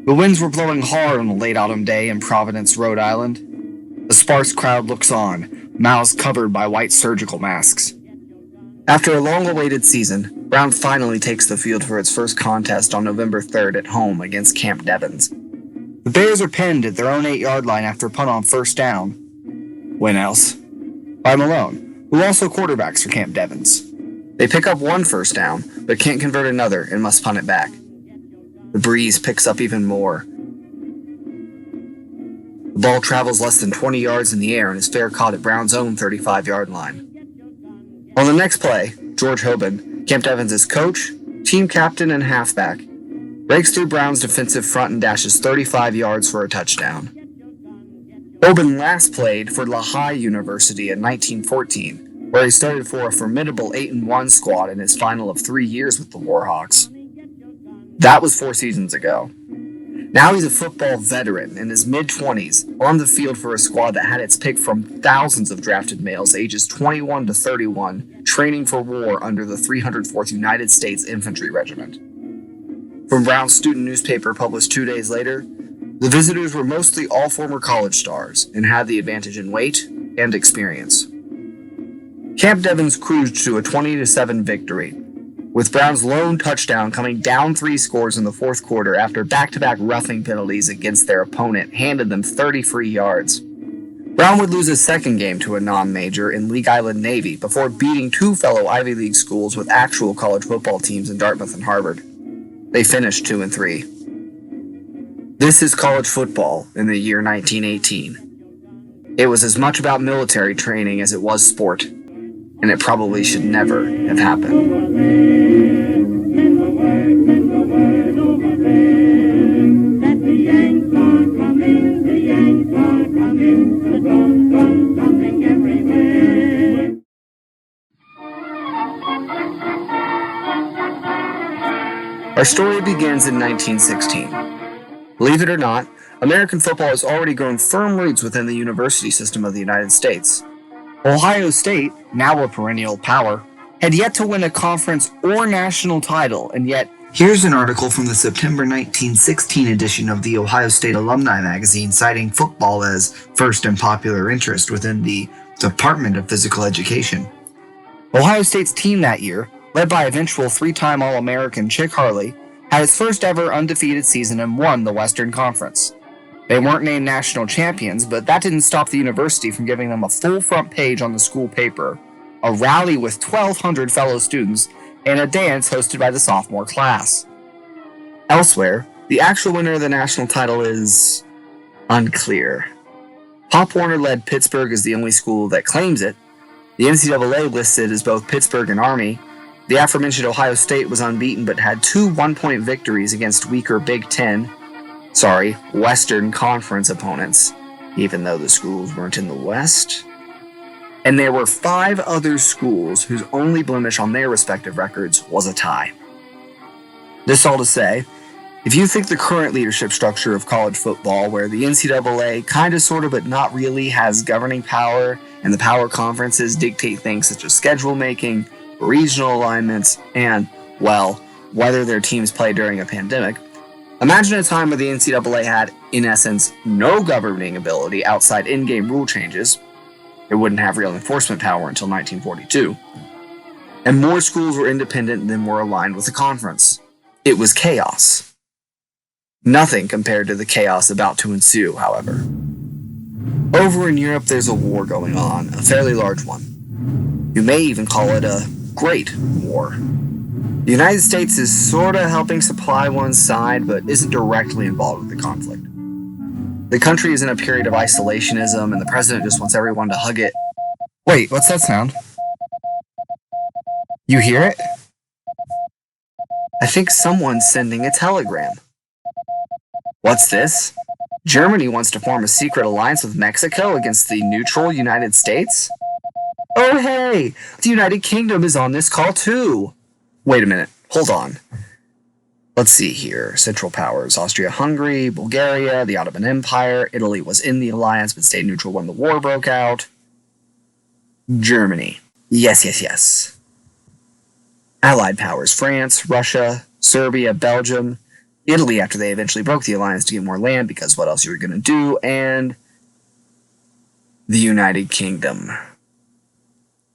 The winds were blowing hard on a late autumn day in Providence, Rhode Island. A sparse crowd looks on, mouths covered by white surgical masks. After a long-awaited season, Brown finally takes the field for its first contest on November 3rd at home against Camp Devens. The Bears are pinned at their own 8-yard line after a punt on first down. When else? By Malone, who also quarterbacks for Camp Devens. They pick up one first down, but can't convert another and must punt it back. The breeze picks up even more. The ball travels less than 20 yards in the air and is fair caught at Brown's own 35-yard line. On the next play, George Hoban, Camp Devens' coach, team captain, and halfback, breaks through Brown's defensive front and dashes 35 yards for a touchdown. Hoban last played for Lehigh University in 1914, where he started for a formidable 8-1 squad in his final of 3 years with the Warhawks. That was 4 seasons ago. Now he's a football veteran in his mid-20s, on the field for a squad that had its pick from thousands of drafted males ages 21 to 31, training for war under the 304th United States Infantry Regiment. From Brown's student newspaper published 2 days later, the visitors were mostly all former college stars and had the advantage in weight and experience. Camp Devens cruised to a 20-7 victory, with Brown's lone touchdown coming down 3 scores in the fourth quarter after back-to-back roughing penalties against their opponent handed them 30 free yards. Brown would lose his second game to a non-major in League Island Navy before beating 2 fellow Ivy League schools with actual college football teams in Dartmouth and Harvard. They finished 2-3. This is college football in the year 1918. It was as much about military training as it was sport, and it probably should never have happened. Our story begins in 1916. Believe it or not, American football has already grown firm roots within the university system of the United States. Ohio State, now a perennial power, had yet to win a conference or national title, and yet here's an article from the September 1916 edition of the Ohio State Alumni Magazine citing football as first in popular interest within the Department of Physical Education. Ohio State's team that year, led by eventual 3-time All-American Chick Harley, had its first ever undefeated season and won the Western Conference. They weren't named national champions, but that didn't stop the university from giving them a full front page on the school paper, a rally with 1,200 fellow students, and a dance hosted by the sophomore class. Elsewhere, the actual winner of the national title is unclear. Pop Warner-led Pittsburgh is the only school that claims it. The NCAA lists it as both Pittsburgh and Army. The aforementioned Ohio State was unbeaten but had 2 one-point victories against weaker Western Conference opponents, even though the schools weren't in the West. And there were 5 other schools whose only blemish on their respective records was a tie. This all to say, if you think the current leadership structure of college football, where the NCAA kinda sorta but not really has governing power, and the power conferences dictate things such as schedule making, regional alignments, and, well, whether their teams play during a pandemic, imagine a time where the NCAA had, in essence, no governing ability outside in-game rule changes. It wouldn't have real enforcement power until 1942. And more schools were independent than were aligned with the conference. It was chaos. Nothing compared to the chaos about to ensue, however. Over in Europe, there's a war going on, a fairly large one. You may even call it a Great War. The United States is sorta helping supply one side, but isn't directly involved with the conflict. The country is in a period of isolationism, and the president just wants everyone to hug it. Wait, what's that sound? You hear it? I think someone's sending a telegram. What's this? Germany wants to form a secret alliance with Mexico against the neutral United States? Oh hey, the United Kingdom is on this call too. Wait a minute, hold on. Let's see here. Central powers, Austria-Hungary, Bulgaria, the Ottoman Empire. Italy was in the alliance but stayed neutral when the war broke out. Germany. Yes. Allied powers, France, Russia, Serbia, Belgium, Italy after they eventually broke the alliance to get more land because what else you were going to do, and the United Kingdom.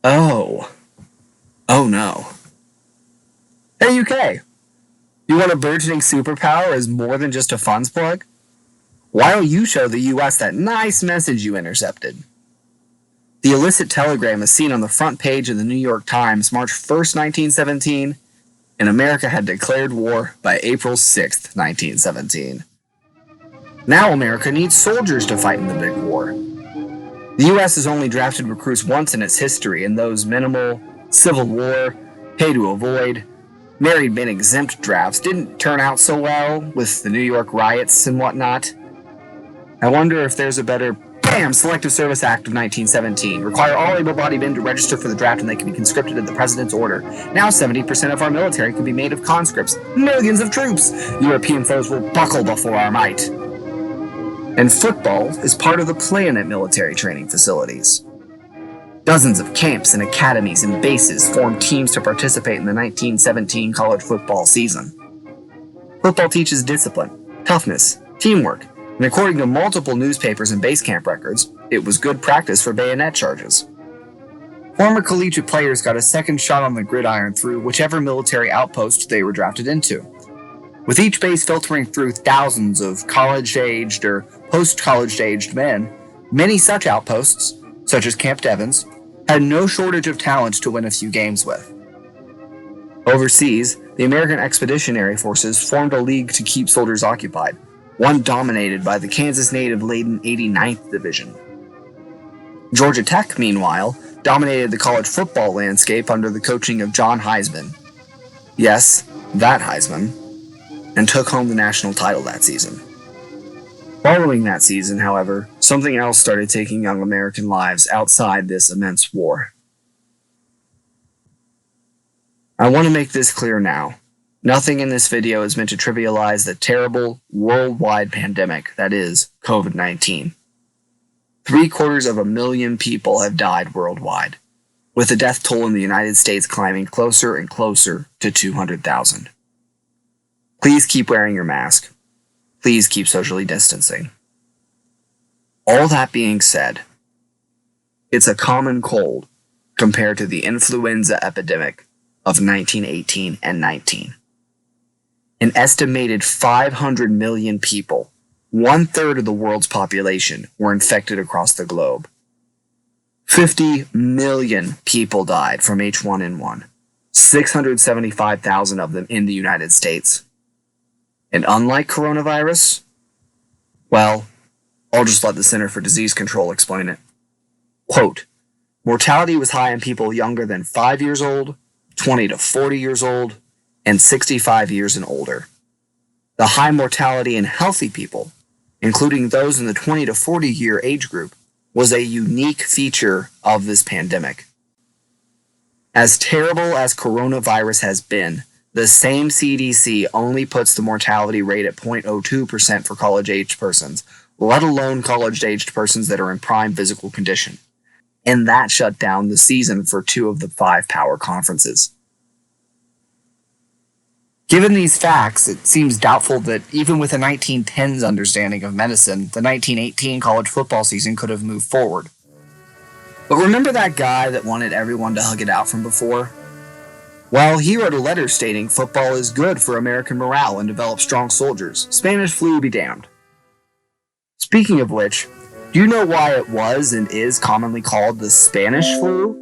Oh no. Hey UK, you want a burgeoning superpower as more than just a funds plug? Why don't you show the US that nice message you intercepted? The illicit telegram is seen on the front page of the New York Times March 1st, 1917, and America had declared war by April 6th, 1917. Now America needs soldiers to fight in the big war. The US has only drafted recruits once in its history, and those minimal, Civil War, pay to avoid, married men exempt drafts didn't turn out so well with the New York riots and whatnot. I wonder if there's a better Selective Service Act of 1917. Require all able-bodied men to register for the draft and they can be conscripted at the President's order. Now 70% of our military can be made of conscripts. Millions of troops! European foes will buckle before our might. And football is part of the plan at military training facilities. Dozens of camps and academies and bases form teams to participate in the 1917 college football season. Football teaches discipline, toughness, teamwork, and according to multiple newspapers and base camp records, it was good practice for bayonet charges. Former collegiate players got a second shot on the gridiron through whichever military outpost they were drafted into. With each base filtering through thousands of college-aged or post-college-aged men, many such outposts, such as Camp Devens, had no shortage of talent to win a few games with. Overseas, the American Expeditionary Forces formed a league to keep soldiers occupied, one dominated by the Kansas native-laden 89th Division. Georgia Tech, meanwhile, dominated the college football landscape under the coaching of John Heisman. Yes, that Heisman, and took home the national title that season. Following that season, however, something else started taking young American lives outside this immense war. I want to make this clear now. Nothing in this video is meant to trivialize the terrible worldwide pandemic that is COVID-19. 750,000 people have died worldwide, with the death toll in the United States climbing closer and closer to 200,000. Please keep wearing your mask. Please keep socially distancing. All that being said, it's a common cold compared to the influenza epidemic of 1918 and 19. An estimated 500 million people, 1/3 of the world's population, were infected across the globe. 50 million people died from H1N1, 675,000 of them in the United States. And unlike coronavirus, well, I'll just let the Center for Disease Control explain it. Quote, mortality was high in people younger than 5 years old, 20 to 40 years old, and 65 years and older. The high mortality in healthy people, including those in the 20 to 40 year age group, was a unique feature of this pandemic. As terrible as coronavirus has been, the same CDC only puts the mortality rate at 0.02% for college-aged persons, let alone college-aged persons that are in prime physical condition. And that shut down the season for 2 of the 5 power conferences. Given these facts, it seems doubtful that even with a 1910s understanding of medicine, the 1918 college football season could have moved forward. But remember that guy that wanted everyone to hug it out from before? Well, he wrote a letter stating football is good for American morale and develops strong soldiers. Spanish flu be damned. Speaking of which, do you know why it was and is commonly called the Spanish flu?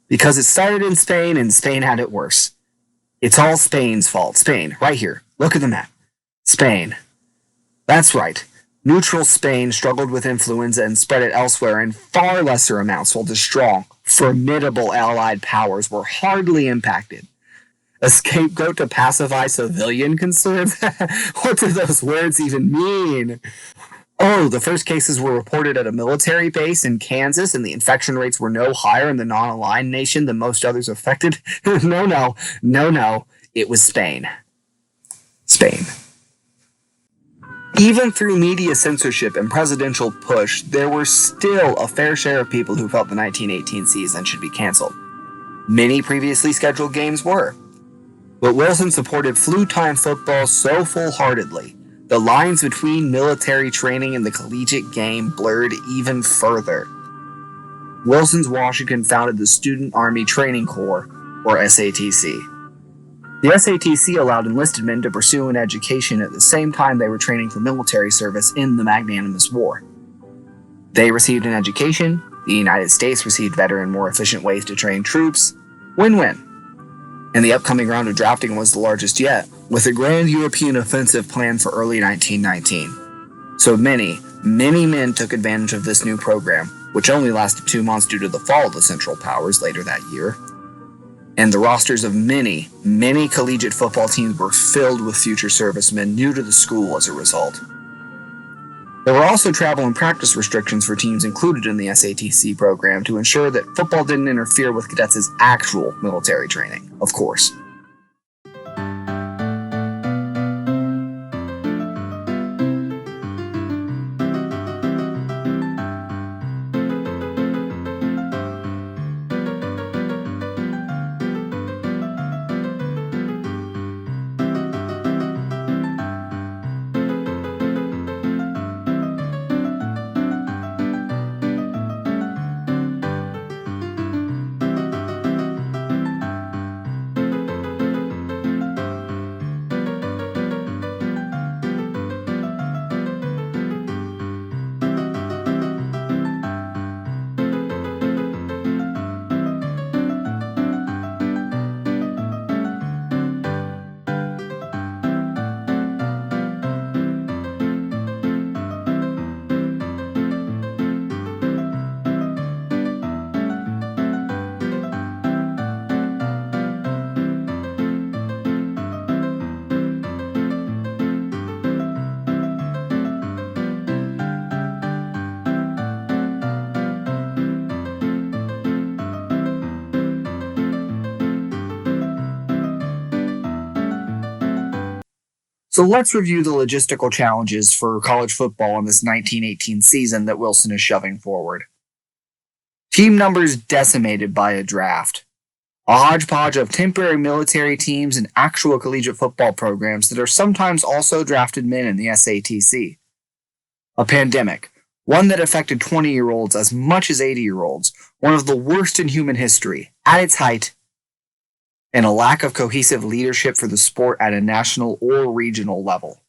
Because it started in Spain and Spain had it worse. It's all Spain's fault. Spain, right here. Look at the map. Spain. That's right. Neutral Spain struggled with influenza and spread it elsewhere in far lesser amounts, while the strong, formidable Allied powers were hardly impacted. A scapegoat to pacify civilian concerns? What do those words even mean? Oh, the first cases were reported at a military base in Kansas, and the infection rates were no higher in the non-aligned nation than most others affected. No. It was Spain. Spain. Even through media censorship and presidential push, there were still a fair share of people who felt the 1918 season should be canceled. Many previously scheduled games were. But Wilson supported flu-time football so full-heartedly, the lines between military training and the collegiate game blurred even further. Wilson's Washington founded the Student Army Training Corps, or SATC. The SATC allowed enlisted men to pursue an education at the same time they were training for military service in the Magnanimous War. They received an education, the United States received better and more efficient ways to train troops. Win-win. And the upcoming round of drafting was the largest yet, with a grand European offensive planned for early 1919. So many men took advantage of this new program, which only lasted 2 months due to the fall of the Central Powers later that year. And the rosters of many collegiate football teams were filled with future servicemen new to the school as a result. There were also travel and practice restrictions for teams included in the SATC program to ensure that football didn't interfere with cadets' actual military training, of course. So let's review the logistical challenges for college football in this 1918 season that Wilson is shoving forward. Team numbers decimated by a draft. A hodgepodge of temporary military teams and actual collegiate football programs that are sometimes also drafted men in the SATC. A pandemic, one that affected 20-year-olds as much as 80-year-olds, one of the worst in human history, at its height, and a lack of cohesive leadership for the sport at a national or regional level.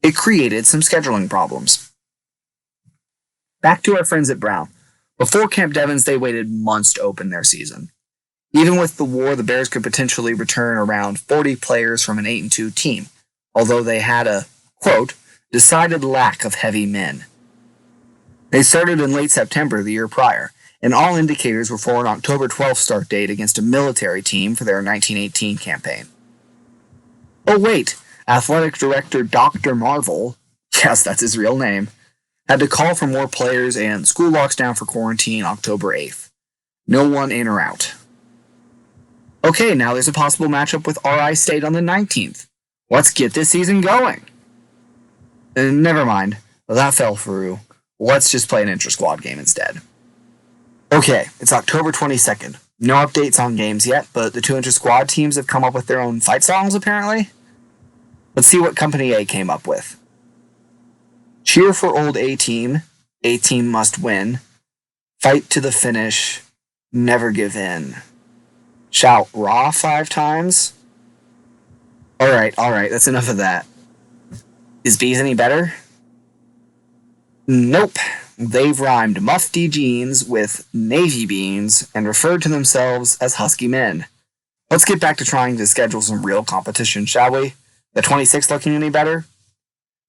It created some scheduling problems. Back to our friends at Brown. Before Camp Devens, they waited months to open their season. Even with the war, the Bears could potentially return around 40 players from an 8-2 team, although they had a, quote, decided lack of heavy men. They started in late September the year prior, and all indicators were for an October 12th start date against a military team for their 1918 campaign. Oh wait, athletic director Dr. Marvel, yes, that's his real name, had to call for more players and school locks down for quarantine October 8th. No one in or out. Okay, now there's a possible matchup with RI State on the 19th. Let's get this season going. Never mind, that fell through. Let's just play an intra-squad game instead. Okay, it's October 22nd. No updates on games yet, but the two intra-squad teams have come up with their own fight songs, apparently. Let's see what Company A came up with. Cheer for old A-Team. A-Team must win. Fight to the finish. Never give in. Shout raw 5 times. Alright, that's enough of that. Is B's any better? Nope. They've rhymed mufti jeans with navy beans and referred to themselves as husky men. Let's get back to trying to schedule some real competition, shall we? The 26th looking any better?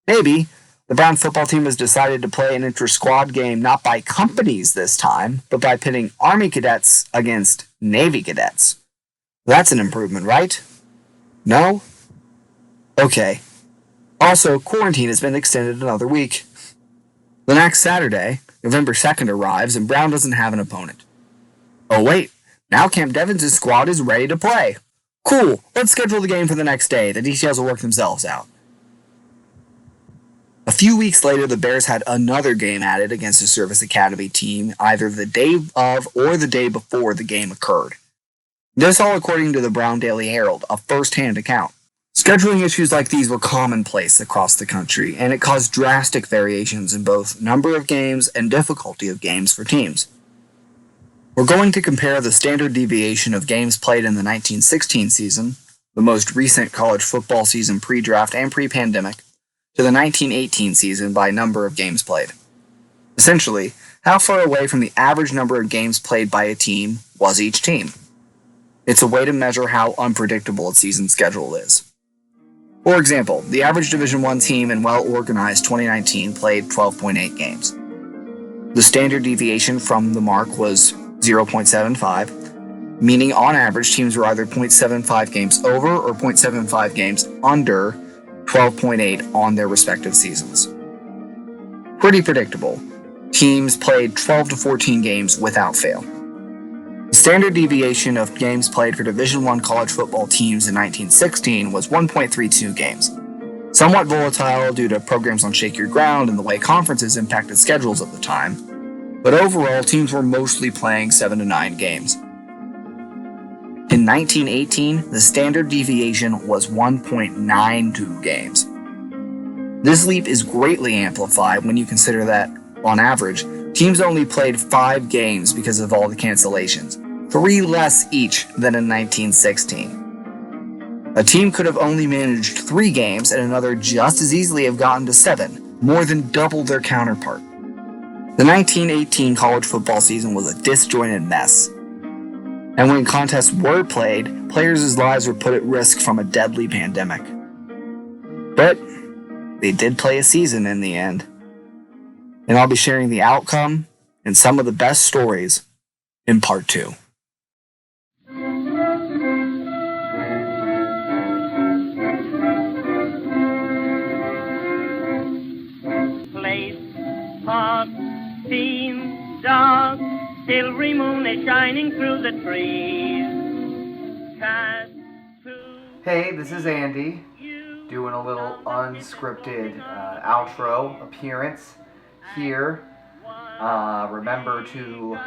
Maybe. The Brown football team has decided to play an inter-squad game not by companies this time, but by pitting Army cadets against Navy cadets. That's an improvement, right? No? Okay. Also, quarantine has been extended another week. The next Saturday, November 2nd, arrives and Brown doesn't have an opponent. Oh wait, now Camp Devens' squad is ready to play. Cool, let's schedule the game for the next day. The details will work themselves out. A few weeks later, the Bears had another game added against a Service Academy team, either the day of or the day before the game occurred. This all according to the Brown Daily Herald, a first-hand account. Scheduling issues like these were commonplace across the country, and it caused drastic variations in both number of games and difficulty of games for teams. We're going to compare the standard deviation of games played in the 1916 season, the most recent college football season pre-draft and pre-pandemic, to the 1918 season by number of games played. Essentially, how far away from the average number of games played by a team was each team. It's a way to measure how unpredictable a season schedule is. For example, the average Division I team in well-organized 2019 played 12.8 games. The standard deviation from the mark was 0.75, meaning on average teams were either 0.75 games over or 0.75 games under 12.8 on their respective seasons. Pretty predictable. Teams played 12 to 14 games without fail. The standard deviation of games played for Division I college football teams in 1916 was 1.32 games. Somewhat volatile due to programs on Shake Your Ground and the way conferences impacted schedules at the time, but overall teams were mostly playing 7 to 9 games. In 1918, the standard deviation was 1.92 games. This leap is greatly amplified when you consider that, on average, teams only played 5 games because of all the cancellations, 3 less each than in 1916. A team could have only managed 3 games and another just as easily have gotten to 7, more than double their counterpart. The 1918 college football season was a disjointed mess. And when contests were played, players' lives were put at risk from a deadly pandemic. But they did play a season in the end. And I'll be sharing the outcome and some of the best stories in part 2. Place, hot, scene, dark, silvery moon is shining through the trees. Hey, this is Andy, doing a little unscripted outro appearance here. Remember to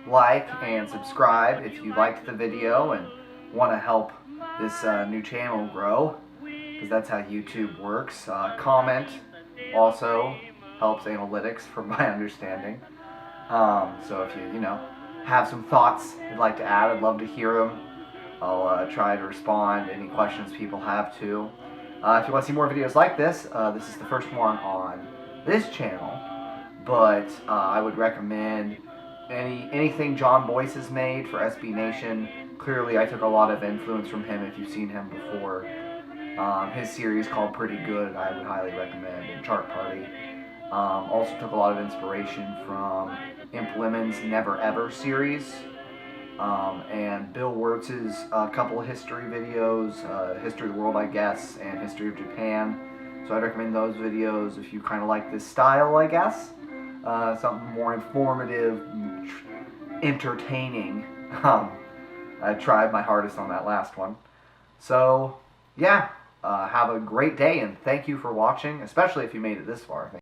like and subscribe if you liked the video and want to help this new channel grow, because that's how YouTube works. Comment also helps analytics from my understanding. So if you have some thoughts you'd like to add, I'd love to hear them. I'll try to respond to any questions people have too. If you want to see more videos like this, this is the first one on this channel, but I would recommend anything John Boyce has made for SB Nation. Clearly I took a lot of influence from him if you've seen him before. His series called Pretty Good I would highly recommend, and Chart Party. Also took a lot of inspiration from Imp Lemon's Never Ever series, and Bill Wirtz's couple of history videos, History of the World I guess, and History of Japan. So I'd recommend those videos if you kind of like this style, I guess. Something more informative, entertaining. I tried my hardest on that last one. So yeah, have a great day and thank you for watching, especially if you made it this far.